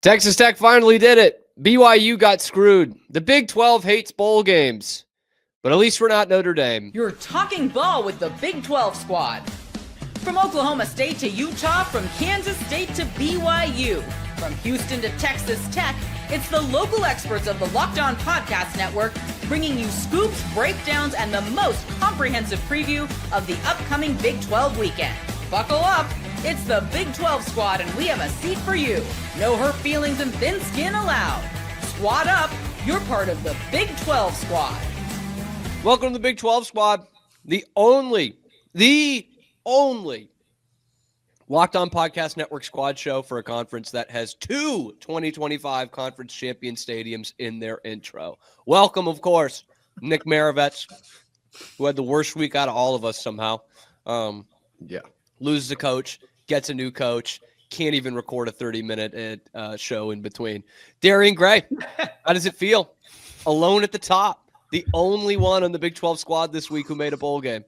Texas Tech finally did it. BYU got screwed. The Big 12 hates bowl games. But at least we're not Notre Dame. You're talking ball with the Big 12 squad. From Oklahoma State to Utah, from Kansas State to BYU, from Houston to Texas Tech, it's the local experts of the Locked On Podcast Network bringing you scoops, breakdowns, and the most comprehensive preview of the upcoming Big 12 weekend. Buckle up. It's the Big 12 squad, and we have a seat for you. No hurt feelings and thin skin allowed. Squad up. You're part of the Big 12 squad. Welcome to the Big 12 squad, the only Locked On Podcast Network squad show for a conference that has two 2025 conference champion stadiums in their intro. Welcome, of course, Nick Maravets, who had the worst week out of all of us somehow. Loses a coach, gets a new coach, can't even record a 30-minute show in between. Darian Gray, how does it feel? Alone at the top. The only one on the Big 12 squad this week who made a bowl game.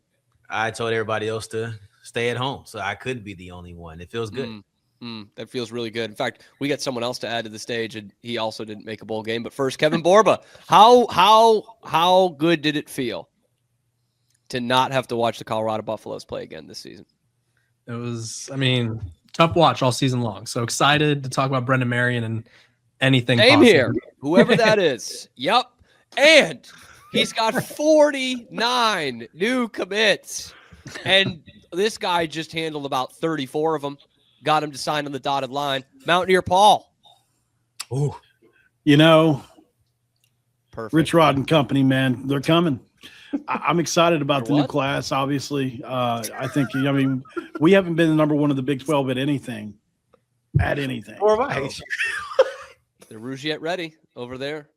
I told everybody else to stay at home, so I couldn't be the only one. It feels good. That feels really good. In fact, we got someone else to add to the stage, and he also didn't make a bowl game. But first, Kevin Borba, how good did it feel to not have to watch the Colorado Buffaloes play again this season? It was, tough watch all season long. So excited to talk about Brendan Marion and anything. Same here, whoever that is. Yep, and he's got 49 new commits, and this guy just handled about 34 of them, got him to sign on the dotted line. Mountaineer Paul. Oh, Perfect. Rich Rod and company, man, they're coming. I'm excited about the new class, obviously. I think, we haven't been the number one of the Big 12 at anything. Or have I? The Rougiette ready over there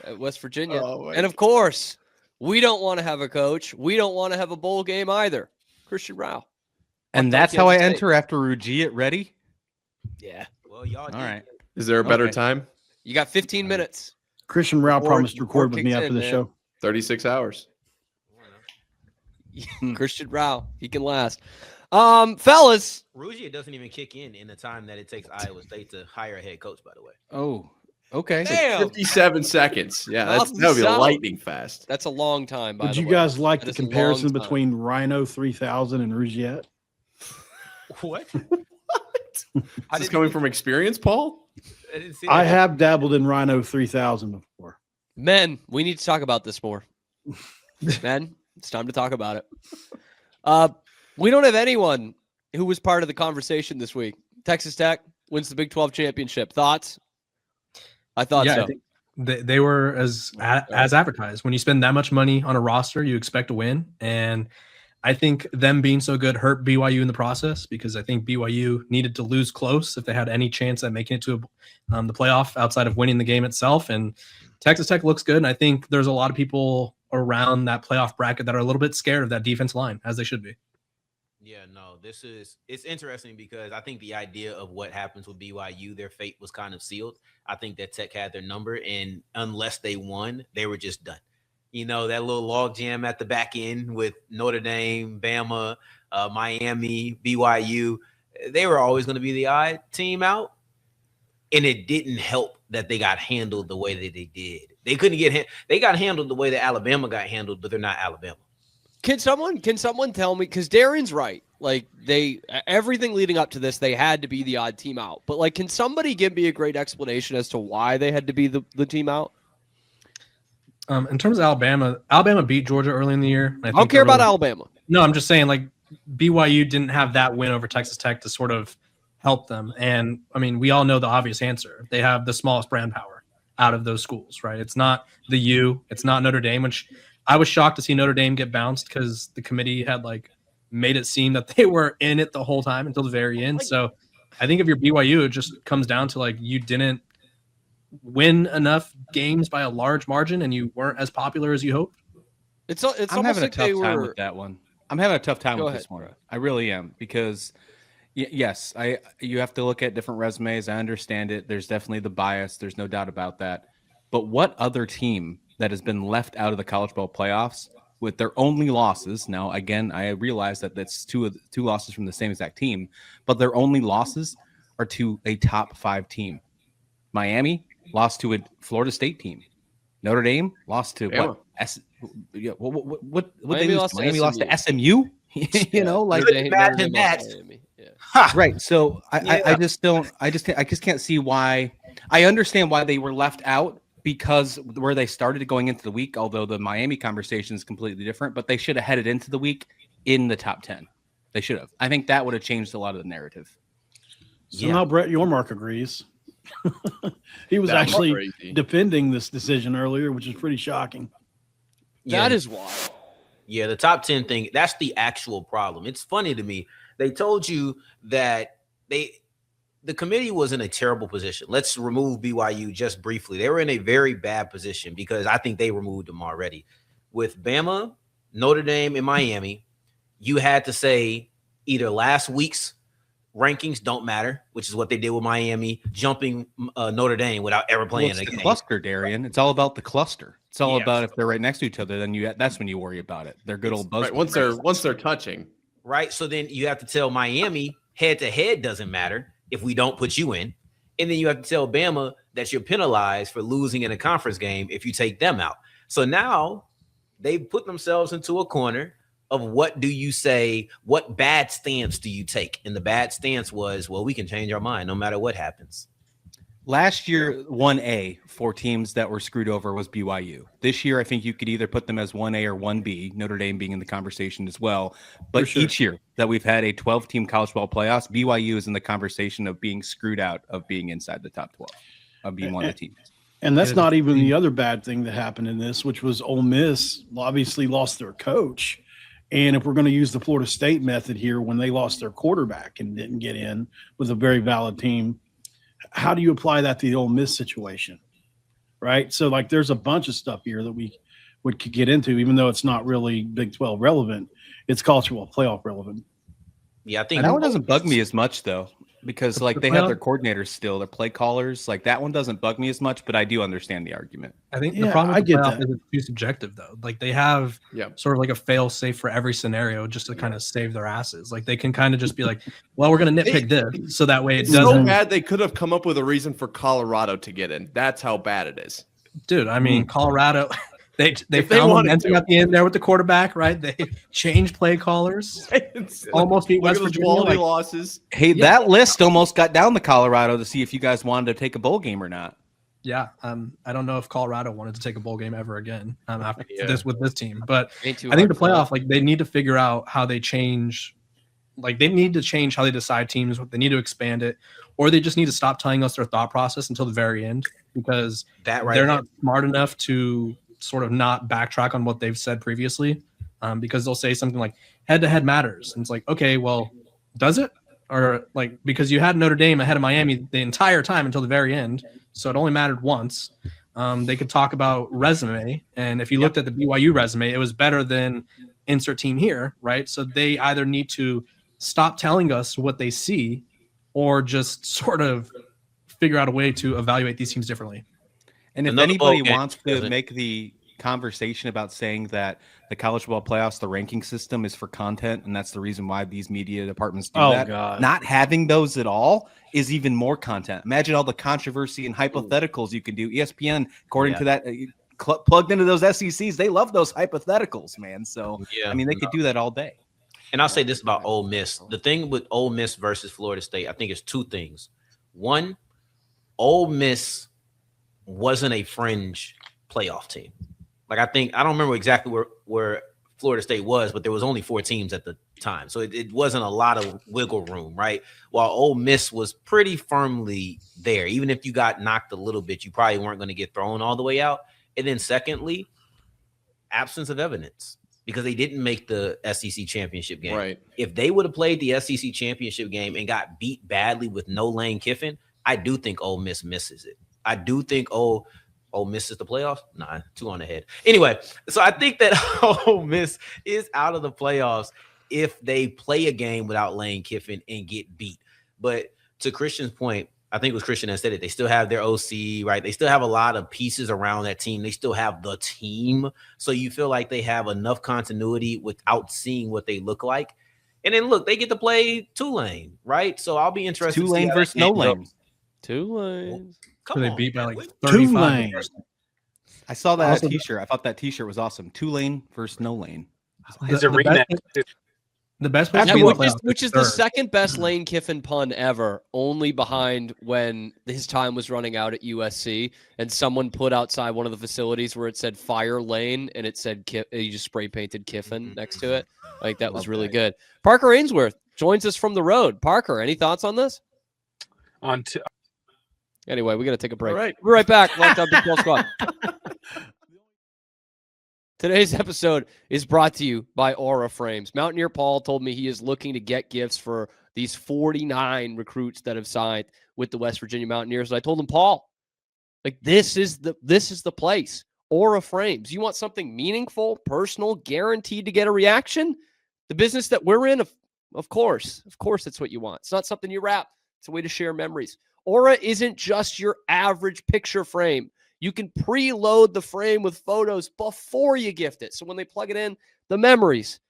at West Virginia. And, of course, we don't want to have a coach. We don't want to have a bowl game either. Christian Rao. And that's how I enter after Rougiette ready? Yeah. Well, y'all all right. Is there a better time? You got 15 minutes. Christian Rao promised to record with me after the show. 36 hours. Christian Rao. He can last. Fellas. Rougiette doesn't even kick in the time that it takes Iowa State to hire a head coach, by the way. Oh, okay. Damn. 57 seconds. Yeah, that would be lightning fast. That's a long time, by the way. Would you guys like the That is a comparison long time. between Rhino 3000 and Rougiette? What? Is this coming from experience, Paul? I didn't see I that. have dabbled in Rhino 3000 before. Men, we need to talk about this more. Men, it's time to talk about it. We don't have anyone who was part of the conversation this week. Texas Tech wins the Big 12 championship. Thoughts? I thought so. I think they were as advertised. When you spend that much money on a roster, you expect to win. And I think them being so good hurt BYU in the process, because I think BYU needed to lose close if they had any chance at making it to the playoff outside of winning the game itself. And Texas Tech looks good. And I think there's a lot of people around that playoff bracket that are a little bit scared of that defense line, as they should be. Yeah, no, it's interesting because I think the idea of what happens with BYU, their fate was kind of sealed. I think that Tech had their number, and unless they won, they were just done. That little log jam at the back end with Notre Dame, Bama, Miami, BYU, they were always going to be the odd team out. And it didn't help that they got handled the way that they did. They couldn't they got handled the way that Alabama got handled, but they're not Alabama. Can someone tell me, because Darren's right, like everything leading up to this, they had to be the odd team out. But like, can somebody give me a great explanation as to why they had to be the team out? In terms of Alabama beat Georgia early in the year. I don't care about Alabama. No, I'm just saying, like, BYU didn't have that win over Texas Tech to sort of help them. And we all know the obvious answer. They have the smallest brand power out of those schools, right? It's not the U, it's not Notre Dame, which I was shocked to see Notre Dame get bounced because the committee had made it seem that they were in it the whole time until the very end. So I think if you're BYU, it just comes down to you didn't win enough games by a large margin and you weren't as popular as you hoped. I'm having a tough time with that one. I'm having a tough time with this one. I really am, because yes, you have to look at different resumes. I understand it. There's definitely the bias. There's no doubt about that. But what other team that has been left out of the College Bowl playoffs with their only losses? Now, again, I realize that that's two losses from the same exact team, but their only losses are to a top 5 team. Miami lost to a Florida State team. Notre Dame lost to Bama. what Miami lost to SMU. Couldn't imagine that. Right. So I just can't see why. I understand why they were left out because where they started going into the week, although the Miami conversation is completely different, but they should have headed into the week in the top 10. They should have. I think that would have changed a lot of the narrative. So now Brett Yormark agrees. He was actually defending this decision earlier, which is pretty shocking. That is wild. Yeah, the top 10 thing, that's the actual problem. It's funny to me. They told you that the committee was in a terrible position. Let's remove BYU just briefly. They were in a very bad position because I think they removed them already. With Bama, Notre Dame, and Miami, you had to say either last week's rankings don't matter, which is what they did with Miami, jumping Notre Dame without ever playing a game. Cluster, Darian. It's all about the cluster. It's all about if they're right next to each other, then that's when you worry about it. They're good old buzz. Right, once they're touching. Right. So then you have to tell Miami head to head doesn't matter if we don't put you in. And then you have to tell Bama that you're penalized for losing in a conference game if you take them out. So now they've put themselves into a corner of what do you say, what bad stance do you take? And the bad stance was, well, we can change our mind no matter what happens. Last year, 1A for teams that were screwed over was BYU. This year, I think you could either put them as 1A or 1B, Notre Dame being in the conversation as well. But each year that we've had a 12-team college ball playoffs, BYU is in the conversation of being screwed out of being inside the top 12, of being one of the teams. And that's not even the other bad thing that happened in this, which was Ole Miss obviously lost their coach. And if we're going to use the Florida State method here, when they lost their quarterback and didn't get in with a very valid team, how do you apply that to the Ole Miss situation, right? So, like, there's a bunch of stuff here that we could get into, even though it's not really Big 12 relevant. It's college football playoff relevant. Yeah, I think that one doesn't bug me as much, though, because, like, they have their coordinators still, their play callers. Like, that one doesn't bug me as much, but I do understand the argument. I think the problem with the playoff is it's too subjective, though. Like, they have sort of like a fail-safe for every scenario just to kind of save their asses. Like, they can kind of just be like, well, we're going to nitpick this, so that way it doesn't. So bad they could have come up with a reason for Colorado to get in. That's how bad it is. Dude, I mean, Colorado – They found momentum at the end there with the quarterback, right? They changed play callers. Almost beat West Virginia. Losses. Hey, that list almost got down to Colorado to see if you guys wanted to take a bowl game or not. Yeah, I don't know if Colorado wanted to take a bowl game ever again after this with this team, but I think the playoff, like, they need to figure out how they change. Like, they need to change how they decide teams. They need to expand it, or they just need to stop telling us their thought process until the very end because they're not smart enough to sort of not backtrack on what they've said previously, because they'll say something like head-to-head matters. And it's like, okay, well, does it? Or like, because you had Notre Dame ahead of Miami the entire time until the very end, so it only mattered once. They could talk about resume, and if you looked at the BYU resume, it was better than insert team here, right? So they either need to stop telling us what they see or just sort of figure out a way to evaluate these teams differently. And if anybody wants to make the conversation about saying that the college football playoffs, the ranking system is for content, and that's the reason why these media departments do that. God. Not having those at all is even more content. Imagine all the controversy and hypotheticals you can do. ESPN, according to that, plugged into those SECs, they love those hypotheticals, man. So, I mean, they could do that all day. And I'll say this about Ole Miss. The thing with Ole Miss versus Florida State, I think it's two things. One, Ole Miss wasn't a fringe playoff team. Like, I don't remember exactly where Florida State was, but there was only 4 teams at the time. So it wasn't a lot of wiggle room, right? While Ole Miss was pretty firmly there. Even if you got knocked a little bit, you probably weren't going to get thrown all the way out. And then secondly, absence of evidence, because they didn't make the SEC championship game. Right. If they would have played the SEC championship game and got beat badly with no Lane Kiffin, I do think Ole Miss misses it. I do think Ole Miss is the playoffs. Nah, 2 on the head. Anyway, so I think that Ole Miss is out of the playoffs if they play a game without Lane Kiffin and get beat. But to Christian's point, I think it was Christian that said it. They still have their OC, right? They still have a lot of pieces around that team. They still have the team. So you feel like they have enough continuity without seeing what they look like. And then, look, they get to play Tulane, right? So I'll be interested. Tulane versus no lane. Tulane. Come They on, beat by man. like Tulane. 35. I saw that Also- T-shirt. I thought that T-shirt was awesome. Tulane versus no lane. It's a rematch. The best place Yeah, to be in the which playoffs is the third. second best Lane Kiffin pun ever, only behind when his time was running out at USC and someone put outside one of the facilities where it said Fire Lane and it said you just spray painted Kiffin next to it. Like that was really good. Parker Ainsworth joins us from the road. Parker, any thoughts on this? Anyway, we got to take a break. All right. We're right back. Locked on Big 12 Squad. Today's episode is brought to you by Aura Frames. Mountaineer Paul told me he is looking to get gifts for these 49 recruits that have signed with the West Virginia Mountaineers. And I told him, Paul, like this is the place. Aura Frames. You want something meaningful, personal, guaranteed to get a reaction? The business that we're in, of course, it's what you want. It's not something you wrap. It's a way to share memories. Aura isn't just your average picture frame. You can preload the frame with photos before you gift it. So when they plug it in, the memories,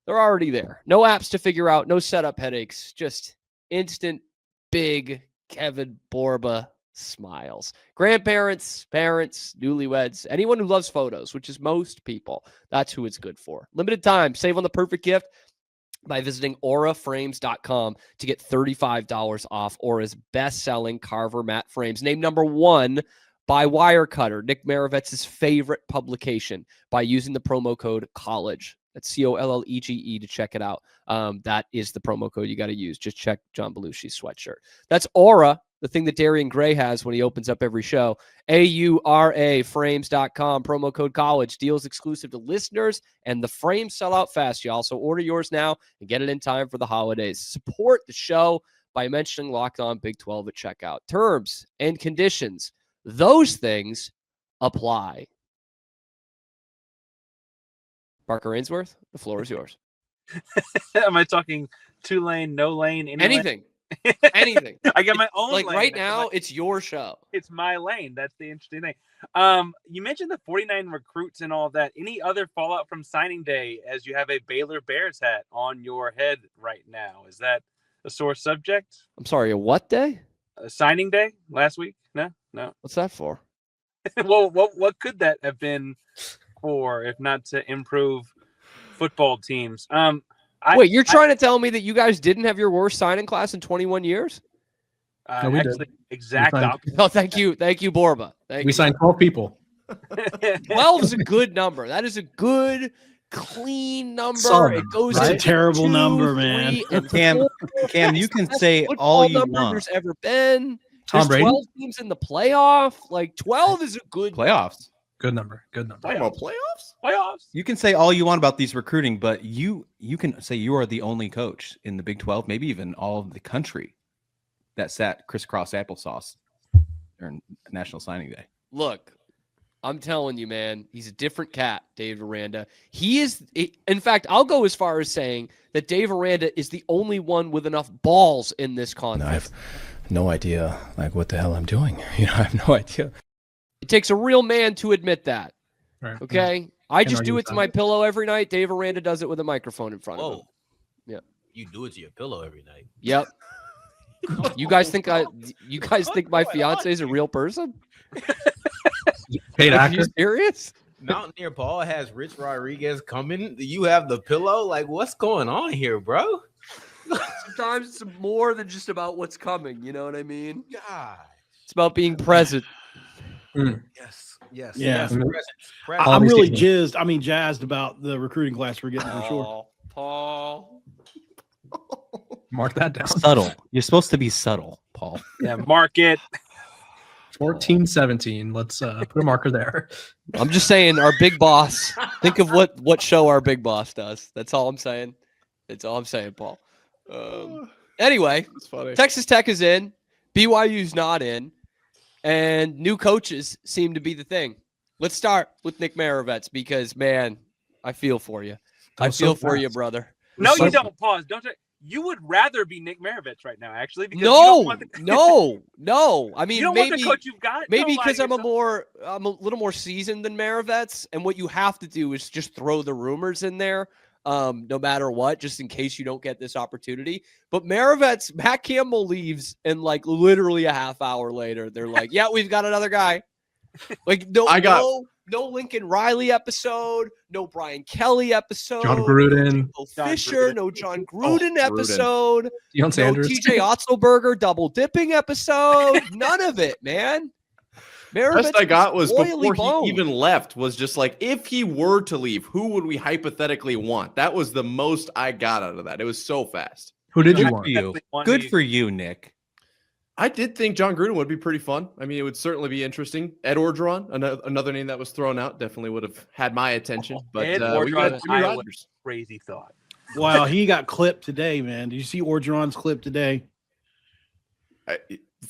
they're already there. No apps to figure out, no setup headaches, just instant big Kevin Borba smiles. Grandparents, parents, newlyweds, anyone who loves photos, which is most people, that's who it's good for. Limited time, save on the perfect gift by visiting auraframes.com to get $35 off Aura's best-selling Carver matte frames. Named number 1 by Wirecutter, Nick Maravetz's favorite publication, by using the promo code COLLEGE. That's COLLEGE to check it out. That is the promo code you got to use. Just check John Belushi's sweatshirt. That's Aura, the thing that Darian Gray has when he opens up every show. AURA frames.com, promo code COLLEGE. Deals exclusive to listeners, and the frames sell out fast, y'all. So order yours now and get it in time for the holidays. Support the show by mentioning Locked On Big 12 at checkout. Terms and conditions, those things apply. Parker Ainsworth, the floor is yours. Am I talking 2-lane, no lane, Anything. Anything. I got my own like lane. right now, it's your show. It's my lane. That's the interesting thing. You mentioned the 49 recruits and all that. Any other fallout from signing day as you have a Baylor Bears hat on your head right now? Is that a sore subject? I'm sorry, a what day? Signing day last week? No. What's that for? Well, what could that have been for if not to improve football teams? Wait, you're trying to tell me that you guys didn't have your worst signing class in 21 years? No, we actually, did. exact opposite. Oh, thank you, Borba. We signed 12 people. 12 is a good number. That is a good, clean number. Solid, It goes. That's a into terrible 2, number, man. 3, and Cam, 4. Cam, you can Best say football all you number want. there's ever been. Tom There's Brady? 12 teams in the playoff. Like 12 is a good Playoffs. Good number. Talking about playoffs? Playoffs. You can say all you want about these recruiting, but you can say you are the only coach in the Big 12, maybe even all of the country, that sat crisscross applesauce during National Signing Day. Look, I'm telling you, man, he's a different cat, Dave Aranda. He is, in fact, I'll go as far as saying that Dave Aranda is the only one with enough balls in this conference. I have no idea, like, what the hell I'm doing. I have no idea. It takes a real man to admit that. Right. Okay? I just argue do with it to that. my pillow every night. Dave Aranda does it with a microphone in front of him. Whoa. Yeah. You do it to your pillow every night. Yep. You guys think my fiance is a real person? Paid Are actor. you serious? Mountaineer Paul has Rich Rodriguez coming. You have the pillow. Like, what's going on here, bro? Sometimes it's more than just about what's coming. You know what I mean? God. It's about being present. Yes. Yeah. Yes. Mhm. Presence. I'm Always really getting jazzed about the recruiting class we're getting for sure. Paul. Mark that down. Subtle. You're supposed to be subtle, Paul. Yeah, mark it. 14-17. Let's put a marker there. I'm just saying, our big boss. Think of what show our big boss does. That's all I'm saying. That's all I'm saying, Paul. Anyway, It's funny. Texas Tech is in. BYU's not in. And new coaches seem to be the thing. Let's start with Nick Maravetz because, man, I feel for you. I was so feel for you, fast. brother. No, So- you don't. Pause. Don't. You would rather be Nick Maravich right now, actually, because you No, don't want the, no. I mean, you don't maybe want the coach you've got. maybe Don't lie because to I'm a yourself. little more seasoned than Maravetz, and what you have to do is just throw the rumors in there. no matter what, just in case you don't get this opportunity. But Matt Campbell leaves, and like literally a half hour later, they're like, yeah, we've got another guy. Like, no Lincoln Riley episode, no Brian Kelly episode, John Gruden, no Fisher, no John Gruden episode, no Sanders. TJ Otzelberger double dipping episode. None of it, man. Best I got was before boned. he even left was just like, if he were to leave, who would we hypothetically want? That was the most I got out of that. It was so fast. Who did you want? Good for you, Nick. I did think John Gruden would be pretty fun. I mean, it would certainly be interesting. Ed Orgeron, another name that was thrown out, definitely would have had my attention. But Ed we got Jimmy Iowa, Rodgers. crazy thought. Wow, he got clipped today, man. Did you see Orgeron's clip today?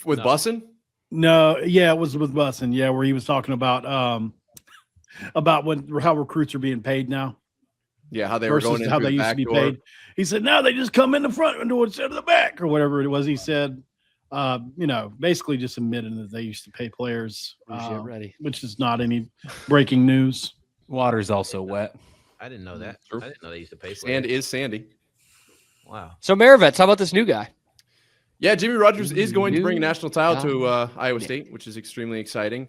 With Bussin'? No, yeah, it was with Bussin'. Yeah, where he was talking about how recruits are being paid now. Yeah, how they were going how they used to be paid. He said now they just come in the front door instead of the back, or whatever it was. He said, basically just admitting that they used to pay players, which is not any breaking news. Water's also wet. I didn't know that. True. I didn't know they used to pay. Sand is sandy. Wow. So Maravets, how about this new guy? Yeah, Jimmy Rodgers is going to bring a national title to Iowa State, which is extremely exciting.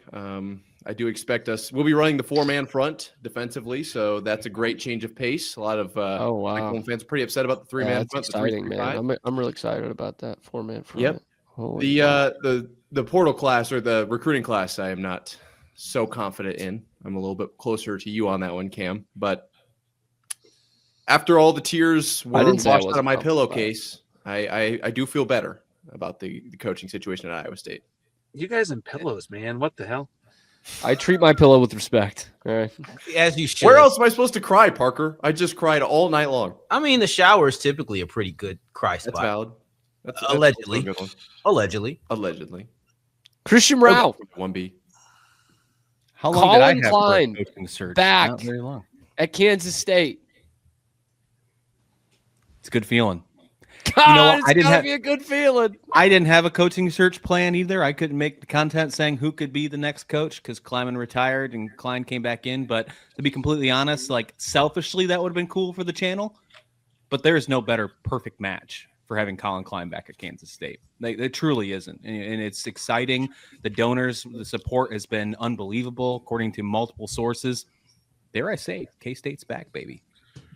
I do expect we'll be running the 4-man front defensively, so that's a great change of pace. A lot of Cyclone fans are pretty upset about the 3-man front. Exciting, man. I'm really excited about that 4-man front. Yep. The portal class or the recruiting class, I am not so confident in. I'm a little bit closer to you on that one, Cam. But after all the tears were washed out of my pillowcase, I do feel better about the coaching situation at Iowa State. You guys and pillows, man. What the hell? I treat my pillow with respect. All right. As you should. Where else am I supposed to cry, Parker? I just cried all night long. I mean, the shower is typically a pretty good cry spot. That's valid. That's allegedly. a good one. Allegedly. Christian Rao. 1B. How long Colin did I have Klein for a coaching search? back Not very long. At Kansas State. It's a good feeling. God, You know what? it's gotta be a good feeling. I didn't have a coaching search plan either. I couldn't make the content saying who could be the next coach because Kleiman retired and Klein came back in. But to be completely honest, like selfishly, that would have been cool for the channel. But there is no better perfect match for having Colin Klein back at Kansas State. It truly isn't. And it's exciting. The donors, the support has been unbelievable, according to multiple sources. Dare I say, K-State's back, baby.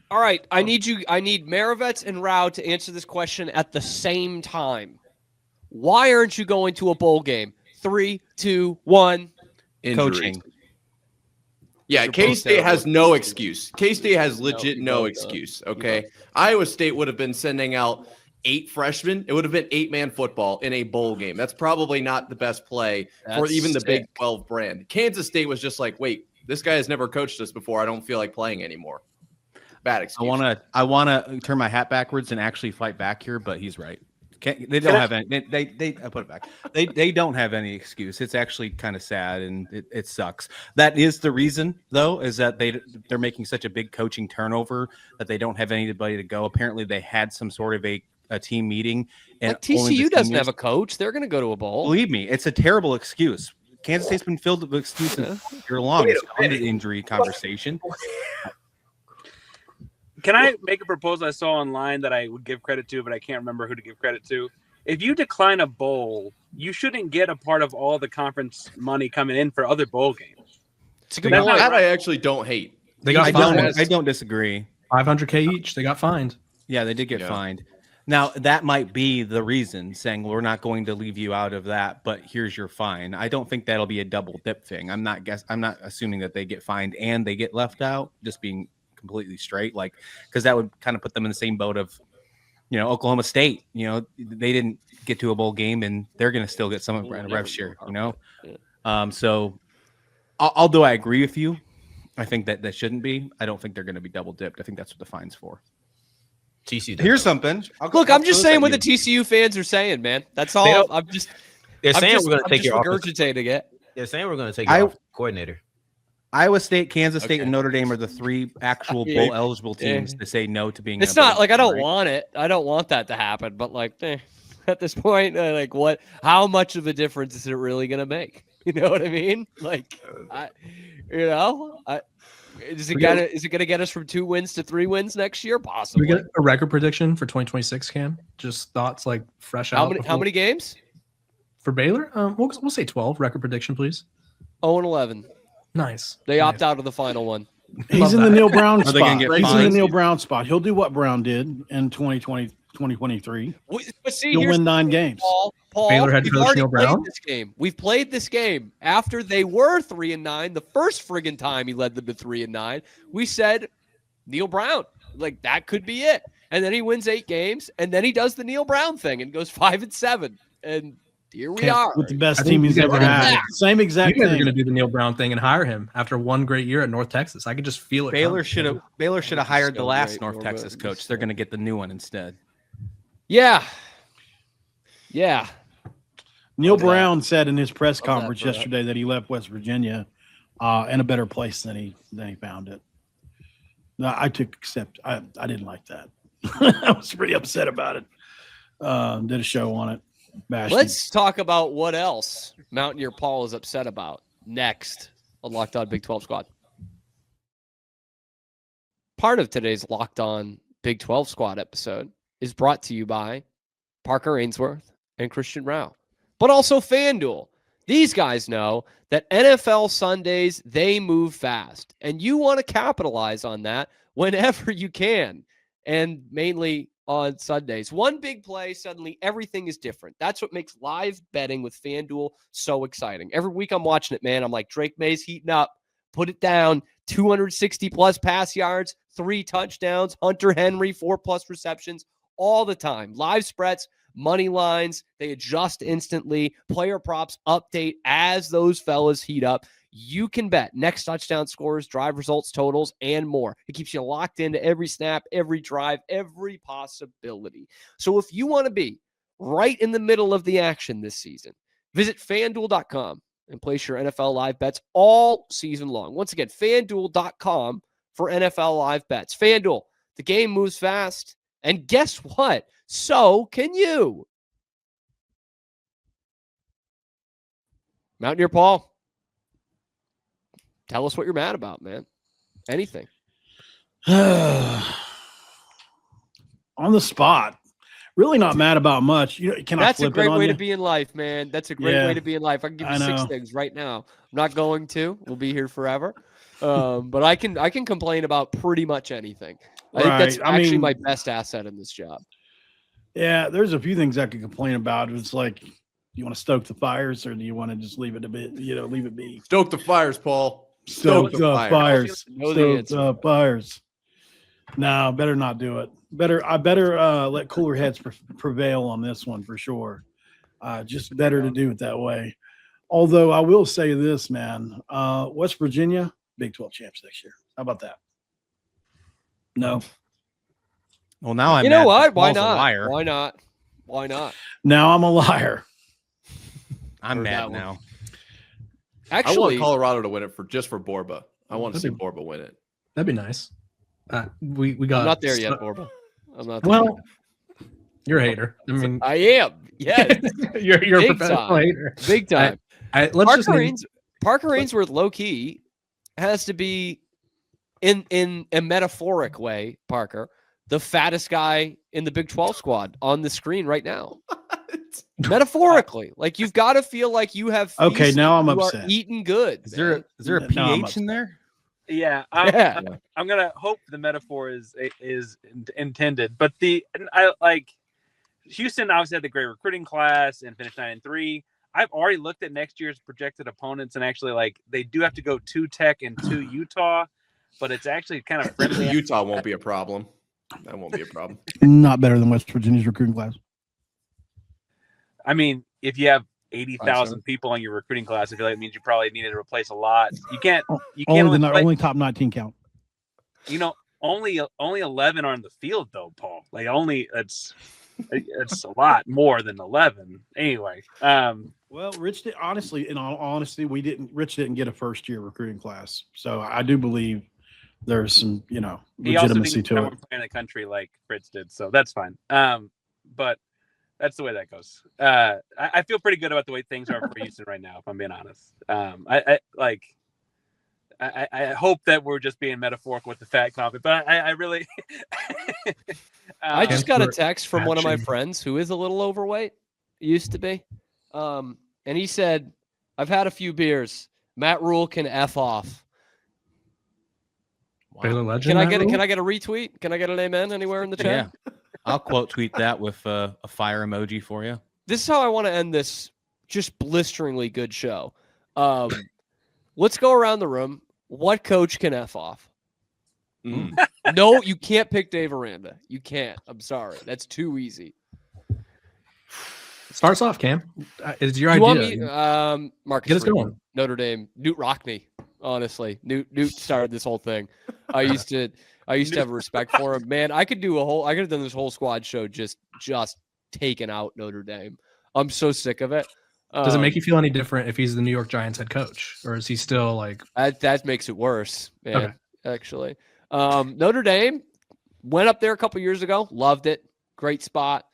All right, I need Maravets and Rao to answer this question at the same time. Why aren't you going to a bowl game? 3, 2, 1. Coaching. Yeah, K-State has no excuse. K-State has legit no excuse, okay? Iowa State would have been sending out 8 freshmen. It would have been 8-man football in a bowl game. That's probably not the best play for even the Big 12 brand. Kansas State was just like, wait, this guy has never coached us before. I don't feel like playing anymore. Bad excuse. I wanna turn my hat backwards and actually fight back here, but he's right. They don't have any. I put it back. They don't have any excuse. It's actually kind of sad and it sucks. That is the reason, though, is that they're making such a big coaching turnover that they don't have anybody to go. Apparently, they had some sort of a team meeting. And like TCU doesn't have a coach. They're going to go to a bowl. Believe me, it's a terrible excuse. Kansas State's been filled with excuses for long. It's on the injury conversation. Can I make a proposal I saw online that I would give credit to, but I can't remember who to give credit to? If you decline a bowl, you shouldn't get a part of all the conference money coming in for other bowl games. That I actually don't hate. They got fined. I don't disagree. $500K each. They got fined. Yeah, they did get fined. Now, that might be the reason, saying we're not going to leave you out of that, but here's your fine. I don't think that'll be a double dip thing. I'm not assuming that they get fined and they get left out, just being completely straight, like, because that would kind of put them in the same boat of, Oklahoma State. They didn't get to a bowl game and they're going to still get some rev share. So although I agree with you, I think that shouldn't be. I don't think they're going to be double dipped. I think that's what the fine's for. TCU. Here's something. I'm just saying what the TCU fans are saying, man. That's all. They're saying we're going to take your regurgitating it. They're saying we're going to take your coordinator. Iowa State, Kansas State, and Notre Dame are the 3 actual bowl eligible teams to say no to being. It's not like I don't want it. I don't want that to happen. But at this point, what? How much of a difference is it really going to make? You know what I mean? Is it gonna get us from 2 wins to 3 wins next year? Possibly. We get a record prediction for 2026, Cam. Just thoughts like fresh out. How many games for Baylor? We'll say 12. Record prediction, please. 0-11. Nice. They opt out of the final one. He's in the Neil Brown spot. He's in the Neil Brown spot. He'll do what Brown did in 2023. But see, he'll win 9 games. Paul, Baylor head coach Neil Brown. We've played this game after they were 3-9. The first friggin' time he led them to 3-9, we said Neil Brown, like that could be it. And then he wins 8 games, and then he does the Neil Brown thing and goes 5-7. And here we are with the best team he's ever had. Same exact thing. They're going thing. to do the Neil Brown thing and hire him after one great year at North Texas. I could just feel it. Baylor should have hired the last North Texas coach. They're going to get the new one instead. Yeah. Neil Brown said in his press conference yesterday that he left West Virginia in a better place than he found it. No, I didn't like that. I was pretty upset about it. Did a show on it. Let's talk about what else Mountaineer Paul is upset about next on Locked On Big 12 Squad. Part of today's Locked On Big 12 Squad episode is brought to you by Parker Ainsworth and Christian Rao, but also FanDuel. These guys know that NFL Sundays, they move fast, and you want to capitalize on that whenever you can, and mainly on Sundays. One big play, suddenly everything is different. That's what makes live betting with FanDuel so exciting. Every week I'm watching it, man. I'm like, Drake May's heating up. Put it down. 260-plus pass yards, 3 touchdowns. Hunter Henry, 4+ receptions all the time. Live spreads, money lines, they adjust instantly. Player props update as those fellas heat up. You can bet next touchdown scores, drive results, totals, and more. It keeps you locked into every snap, every drive, every possibility. So if you want to be right in the middle of the action this season, visit FanDuel.com and place your NFL live bets all season long. Once again, FanDuel.com for NFL live bets. FanDuel, the game moves fast, and guess what? So can you. Mountaineer Paul, tell us what you're mad about, man. Anything. On the spot. Really not mad about much. That's a great way to be in life, man. That's a great way to be in life. I can give you 6 things right now. I'm not going to. We'll be here forever. But I can complain about pretty much anything. I think that's actually my best asset in this job. Yeah, there's a few things I could complain about. It's like, you want to stoke the fires, or do you want to just leave it a bit? Leave it be. Stoke the fires, Paul. Stoke the fires. Stoke the fires. No, better not do it. I better let cooler heads prevail on this one for sure. Just better to do it that way. Although I will say this, man, West Virginia, Big 12 champs next year. How about that? No. Well, now I'm. You know what? Why Paul's a not? liar. Why not? Why not? Now I'm a liar. I'm mad now. Actually, I want Colorado to win it just for Borba. I want to see Borba win it. That'd be nice. We got. I'm not there yet, Borba. I'm not there. Well, you're a hater. I mean, I am. Yes, you're a professional hater. Big time. Parker Ainsworth, low key, has to be in a metaphoric way. Parker, the fattest guy in the Big 12 squad on the screen right now. Metaphorically, like you've got to feel like you have. Okay, now I'm upset. Eating good. Is there a pH in there? Yeah, I'm gonna hope the metaphor is intended, but I like Houston obviously had the great recruiting class and finished 9-3. I've already looked at next year's projected opponents, and actually, like, they do have to go to Tech and to Utah, but it's actually kind of friendly. Utah won't be a problem. That won't be a problem. Not better than West Virginia's recruiting class. I mean, if you have 80,000 people on your recruiting class, I feel like it means you probably needed to replace a lot. You can't only top 19 count. Only 11 are on the field though, Paul. Like it's a lot more than 11. Anyway, well, Rich did, honestly, in all honesty, Rich didn't get a first year recruiting class, so I do believe there's some legitimacy to it. In the country like Fritz did, so that's fine. But that's the way that goes. I feel pretty good about the way things are for Houston right now, if I'm being honest. I hope that we're just being metaphorical with the fat comment, but I really. I just got a text from one of my friends who is a little overweight, used to be, and he said, "I've had a few beers. Matt Rule can F off." Wow. Baylor legend. Can I get a retweet? Can I get an amen anywhere in the chat? Yeah, I'll quote tweet that with a fire emoji for you. This is how I want to end this just blisteringly good show. Let's go around the room. What coach can F off? No, you can't pick Dave Aranda. You can't. I'm sorry. That's too easy. Starts off, Cam. Is your idea? Want me, Marcus Get us going. Notre Dame. Newt Rockne. Honestly, Newt started this whole thing. I used to have respect for him. Man, I could have done this whole squad show just taking out Notre Dame. I'm so sick of it. Does it make you feel any different if he's the New York Giants head coach, or is he still like that makes it worse, man? Okay. Actually, Notre Dame went up there a couple years ago, loved it, great spot.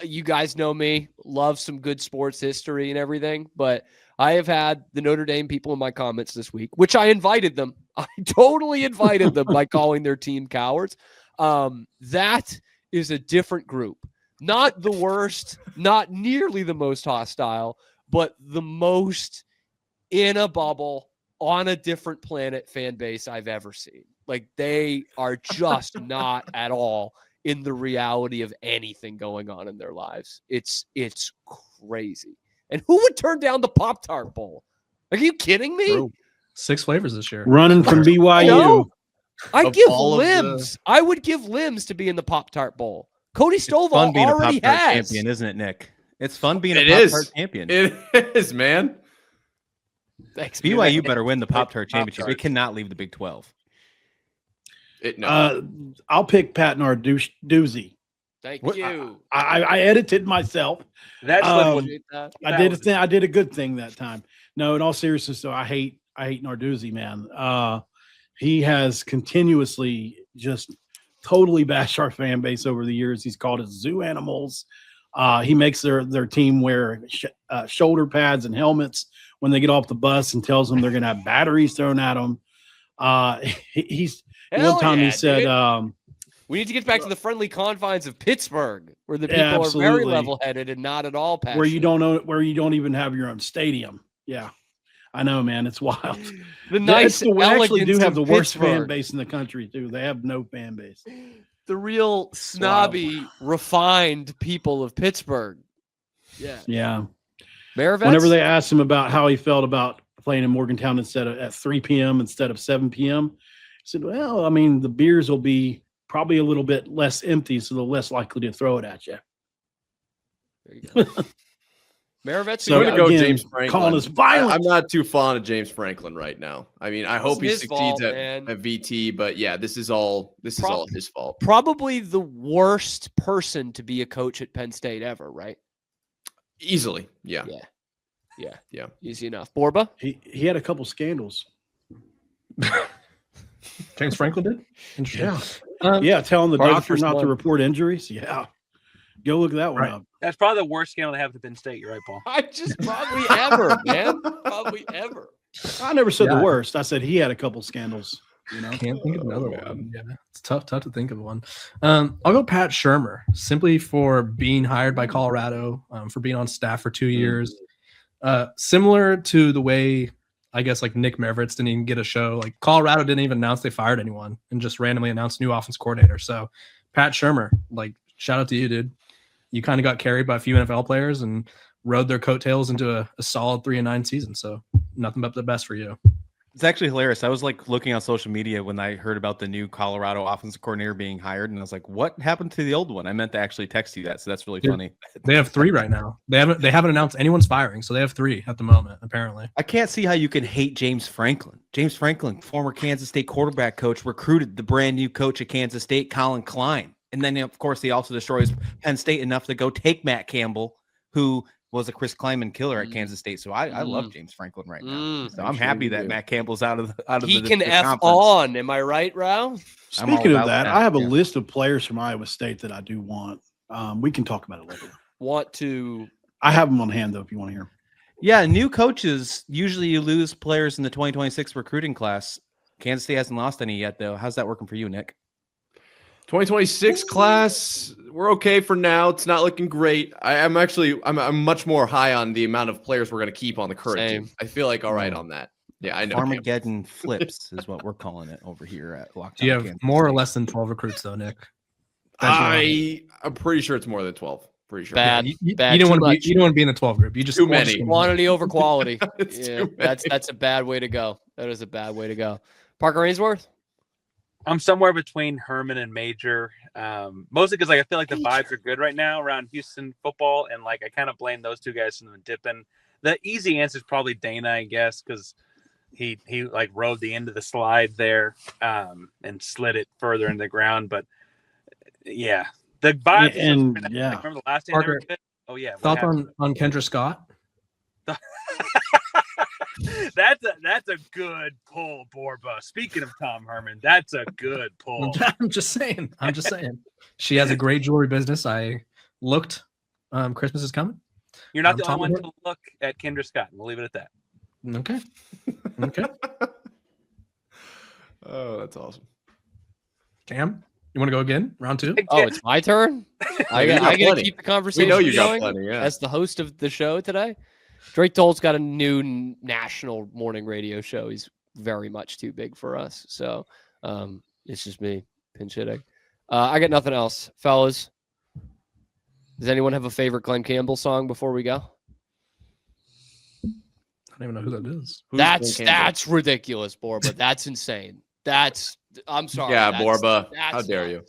You guys know me, love some good sports history and everything, but I have had the Notre Dame people in my comments this week, which I invited them. I totally invited them by calling their team cowards. That is a different group. Not the worst, not nearly the most hostile, but the most in a bubble, on a different planet fan base I've ever seen. Like, they are just not at all in the reality of anything going on in their lives. It's crazy. And who would turn down the Pop-Tart Bowl? Are you kidding me? Bro, 6 flavors this year. Running from BYU. No, I give limbs. I would give limbs to be in the Pop-Tart Bowl. Cody Stovall already has. Champion, isn't it, Nick? It's fun being a Pop-Tart champion. It is, man. Thanks, BYU man. better win the Pop-Tart championship. It cannot leave the Big 12. I'll pick Pat Narduzzi. Thank you. I edited myself. That's I did a good thing that time. No, in all seriousness, though, I hate Narduzzi, man. He has continuously just totally bashed our fan base over the years. He's called us zoo animals. He makes their team wear shoulder pads and helmets when they get off the bus, and tells them they're going to have batteries thrown at them. One time he said, we need to get back to the friendly confines of Pittsburgh, where the people are very level-headed and not at all passionate. Where you don't even have your own stadium. Yeah, I know, man. It's wild. We actually do have the worst fan base in the country, too. They have no fan base. The real snobby, refined people of Pittsburgh. Yeah. Yeah. Maravets? Whenever they asked him about how he felt about playing in Morgantown at 3 p.m. instead of 7 p.m., he said, well, I mean, the beers will be probably a little bit less empty, so they're less likely to throw it at you. There you go. Maravets, so I'm going to go James Franklin. Calling us violent. I'm not too fond of James Franklin right now. I mean, I hope he succeeds at VT, but yeah, this is all his fault. Probably the worst person to be a coach at Penn State ever, right? Easily, yeah. Easy enough. Borba? He had a couple scandals. James Franklin did? Yeah. Telling the doctor not to report injuries. Yeah. Go look that one up. That's probably the worst scandal to have at Penn State. You're right, Paul. Probably ever, man. Probably ever. I never said the worst. I said he had a couple scandals. Can't think of another one. Yeah, it's tough to think of one. I'll go Pat Shurmur, simply for being hired by Colorado, for being on staff for 2 years. Similar to the way, I guess, like Nick Maravitz didn't even get a show. Like, Colorado didn't even announce they fired anyone and just randomly announced new offense coordinator. So Pat Shurmur, like, shout out to you, dude. You kind of got carried by a few NFL players and rode their coattails into a solid 3-9 season. So nothing but the best for you. It's actually hilarious. I was like looking on social media when I heard about the new Colorado offensive coordinator being hired, and I was like, "What happened to the old one?" I meant to actually text you that, so that's really funny. They have 3 right now. They haven't announced anyone's firing, so they have 3 at the moment. Apparently, I can't see how you can hate James Franklin. James Franklin, former Kansas State quarterback coach, recruited the brand new coach at Kansas State, Colin Klein, and then of course he also destroys Penn State enough to go take Matt Campbell, who was a Chris Kleiman killer at Kansas State. So I love James Franklin right now. So I'm happy that Matt Campbell's out of he the can F on. Am I right, Rao? Speaking of that, I have a list of players from Iowa State that I do want. We can talk about it later. Want to? I have them on hand though, if you want to hear. Yeah, new coaches, usually you lose players in the 2026 recruiting class. Kansas State hasn't lost any yet, though. How's that working for you, Nick? 2026 class, we're okay for now. It's not looking great. I'm much more high on the amount of players we're going to keep on the current team. I feel like all right on that. Yeah, I know. Armageddon flips is what we're calling it over here at Lockdown. Do you have more or less than 12 recruits, though, Nick? I'm pretty sure it's more than 12. Pretty sure. Bad. You bad. don't want to be in the 12 group. You just too many. Quantity over quality. Yeah, that's a bad way to go. That is a bad way to go. Parker Ainsworth? I'm somewhere between Herman and Major, mostly because I feel like the vibes are good right now around Houston football, and I kind of blame those two guys for them dipping. The easy answer is probably Dana, I guess, because he rode the end of the slide there and slid it further into the ground. But yeah, the vibes. Remember the last time Parker, they were good? Oh yeah. Thoughts on Kendra Scott? That's a good pull, Borba. Speaking of Tom Herman, that's a good pull. I'm just saying. She has a great jewelry business. I looked. Christmas is coming. You're not the only one to look at Kendra Scott. We'll leave it at that. Okay. Oh, that's awesome. Cam, you want to go again? Round 2? Oh, it's my turn. I got to keep the conversation We know you going. got plenty. Yeah. As the host of the show today. Drake Toll's got a new national morning radio show. He's very much too big for us. So it's just me pinch hitting. I got nothing else. Fellas, does anyone have a favorite Glenn Campbell song before we go? I don't even know who that is. That's ridiculous, Borba. That's insane. I'm sorry. Yeah, Borba. How dare you?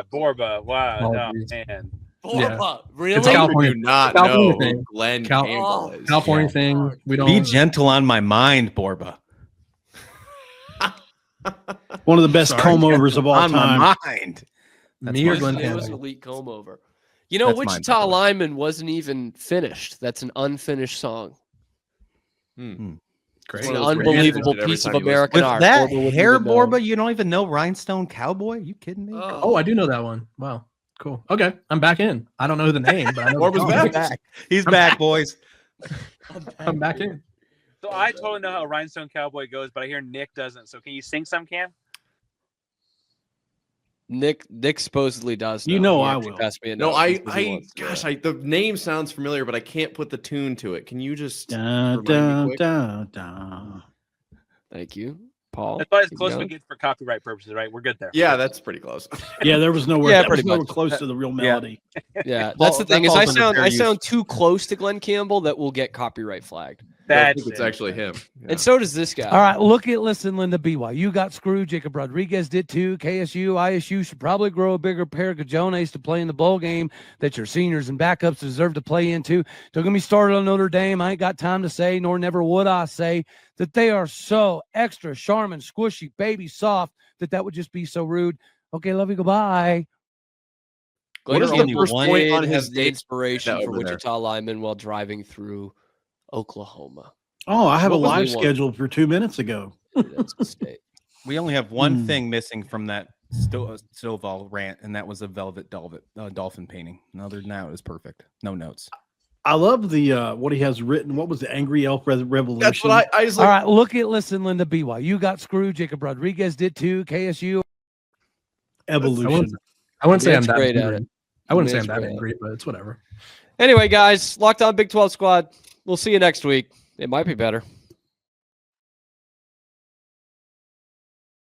Borba. Wow. No, man. Borba, really? It's California. Do not California know thing. who Glenn Campbell is. California thing. We don't Be gentle on my mind, Borba. One of the best comb overs of all on time. my mind. Me or Glenn It was an Campbell? elite comb over. You know, That's Wichita mine, Lineman wasn't even finished. That's an unfinished song. Great. It's an One of those great unbelievable answers every piece of time you listen. American With art. that Borba wouldn't hair, even know. Borba, you don't even know Rhinestone Cowboy? You kidding me? Oh, I do know that one. Wow. Cool. Okay. I'm back in. I don't know the name, but I know Borba's the song. back. He's back, boys. I'm back in. So I totally know how Rhinestone Cowboy goes, but I hear Nick doesn't. So can you sing some, Cam? Nick supposedly does. You know I will. No, the name sounds familiar, but I can't put the tune to it. Can you just remind me quick? Thank you, Paul. That's probably as close as we get for copyright purposes, right? We're good there. Yeah, that's pretty close. Yeah, there was nowhere. Yeah, that was pretty nowhere much. close to the real melody. Yeah, that's the thing. that Is I falls under fair sound use. too close to Glenn Campbell that will get copyright flagged. I think it's actually him. And so does this guy. All right, listen, Linda. BYU got screwed. Jacob Rodriguez did too. KSU, ISU should probably grow a bigger pair of cojones to play in the bowl game that your seniors and backups deserve to play into. Don't get me started on Notre Dame. I ain't got time to say, nor never would I say, that they are so extra charming, squishy, baby soft that would just be so rude. Okay, love you. Goodbye. What is the first point on his the inspiration for over there? Wichita Lineman while driving through Oklahoma? Oh, I have What a was live the one? scheduled for 2 minutes ago. That's a state. We only have one thing missing from that Stovall rant, and that was a velvet dolphin painting. And other than that, it was perfect. No notes. I love the what he has written. What was the Angry Elf Revolution? That's what I was like. All right, listen, Linda. BYU got screwed. Jacob Rodriguez did too. KSU. Evolution. I wouldn't say I'm Man's that great at angry. it. I wouldn't say I'm Man's that great at angry, but it's whatever. Anyway, guys, Locked On Big 12 Squad. We'll see you next week. It might be better.